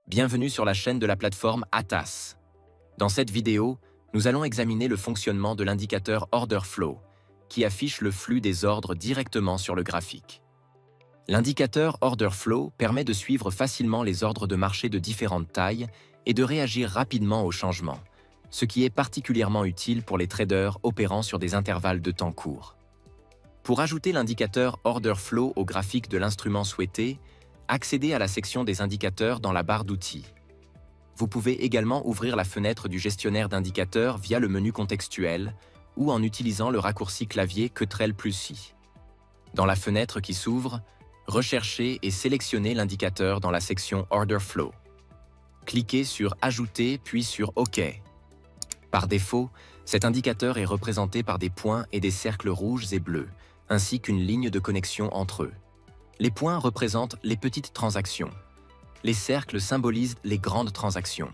Bienvenue sur la chaîne de la plateforme ATAS. Dans cette vidéo, nous allons examiner le fonctionnement de l'indicateur Order Flow, qui affiche le flux des ordres directement sur le graphique. L'indicateur Order Flow permet de suivre facilement les ordres de marché de différentes tailles et de réagir rapidement aux changements, ce qui est particulièrement utile pour les traders opérant sur des intervalles de temps courts. Pour ajouter l'indicateur Order Flow au graphique de l'instrument souhaité, accédez à la section des indicateurs dans la barre d'outils. Vous pouvez également ouvrir la fenêtre du gestionnaire d'indicateurs via le menu contextuel ou en utilisant le raccourci clavier Ctrl+I. Dans la fenêtre qui s'ouvre, recherchez et sélectionnez l'indicateur dans la section Order Flow. Cliquez sur Ajouter puis sur OK. Par défaut, cet indicateur est représenté par des points et des cercles rouges et bleus, ainsi qu'une ligne de connexion entre eux. Les points représentent les petites transactions. Les cercles symbolisent les grandes transactions.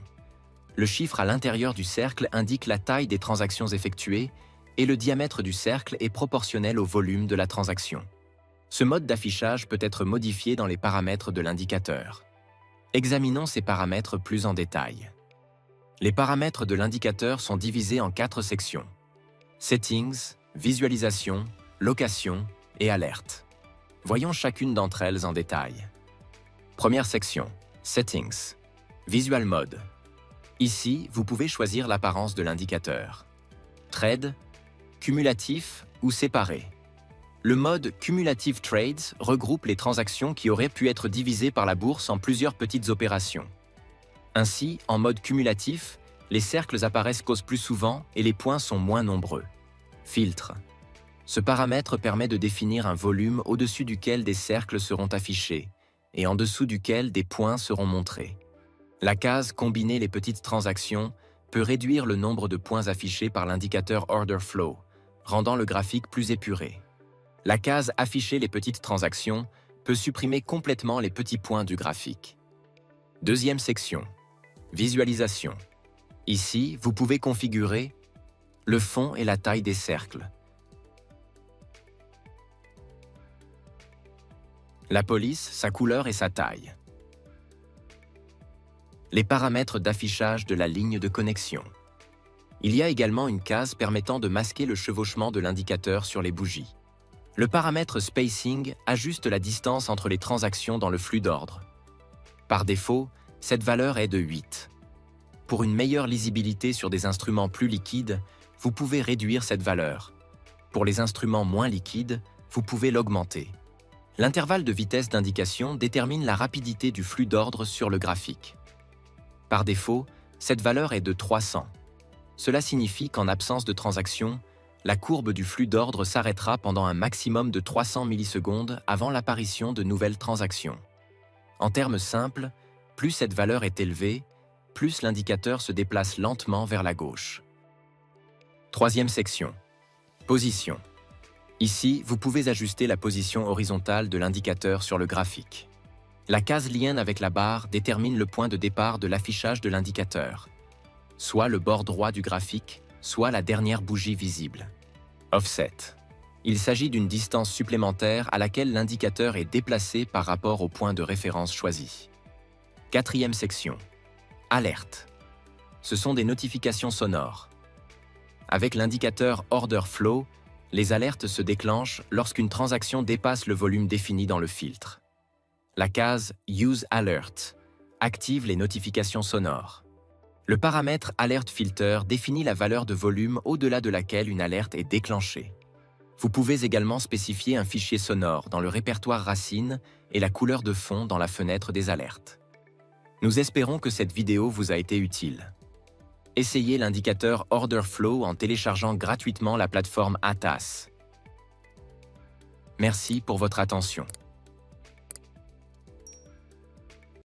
Le chiffre à l'intérieur du cercle indique la taille des transactions effectuées et le diamètre du cercle est proportionnel au volume de la transaction. Ce mode d'affichage peut être modifié dans les paramètres de l'indicateur. Examinons ces paramètres plus en détail. Les paramètres de l'indicateur sont divisés en 4 sections: Settings, Visualisation, Location et Alerte. Voyons chacune d'entre elles en détail. Première section, Settings. Visual Mode. Ici, vous pouvez choisir l'apparence de l'indicateur. Trade, cumulatif ou séparé. Le mode Cumulative Trades regroupe les transactions qui auraient pu être divisées par la bourse en plusieurs petites opérations. Ainsi, en mode cumulatif, les cercles apparaissent plus souvent et les points sont moins nombreux. Filtre. Ce paramètre permet de définir un volume au-dessus duquel des cercles seront affichés et en dessous duquel des points seront montrés. La case « Combiner les petites transactions » peut réduire le nombre de points affichés par l'indicateur Order Flow, rendant le graphique plus épuré. La case « Afficher les petites transactions » peut supprimer complètement les petits points du graphique. Deuxième section, Visualisation. Ici, vous pouvez configurer le fond et la taille des cercles, la police, sa couleur et sa taille, les paramètres d'affichage de la ligne de connexion. Il y a également une case permettant de masquer le chevauchement de l'indicateur sur les bougies. Le paramètre Spacing ajuste la distance entre les transactions dans le flux d'ordre. Par défaut, cette valeur est de 8. Pour une meilleure lisibilité sur des instruments plus liquides, vous pouvez réduire cette valeur. Pour les instruments moins liquides, vous pouvez l'augmenter. L'intervalle de vitesse d'indication détermine la rapidité du flux d'ordre sur le graphique. Par défaut, cette valeur est de 300. Cela signifie qu'en absence de transaction, la courbe du flux d'ordre s'arrêtera pendant un maximum de 300 millisecondes avant l'apparition de nouvelles transactions. En termes simples, plus cette valeur est élevée, plus l'indicateur se déplace lentement vers la gauche. Troisième section, Position. Ici, vous pouvez ajuster la position horizontale de l'indicateur sur le graphique. La case lien avec la barre détermine le point de départ de l'affichage de l'indicateur, soit le bord droit du graphique, soit la dernière bougie visible. Offset. Il s'agit d'une distance supplémentaire à laquelle l'indicateur est déplacé par rapport au point de référence choisi. Quatrième section, Alerte. Ce sont des notifications sonores. Avec l'indicateur Order Flow, les alertes se déclenchent lorsqu'une transaction dépasse le volume défini dans le filtre. La case Use Alert active les notifications sonores. Le paramètre Alert Filter définit la valeur de volume au-delà de laquelle une alerte est déclenchée. Vous pouvez également spécifier un fichier sonore dans le répertoire racine et la couleur de fond dans la fenêtre des alertes. Nous espérons que cette vidéo vous a été utile. Essayez l'indicateur Order Flow en téléchargeant gratuitement la plateforme ATAS. Merci pour votre attention.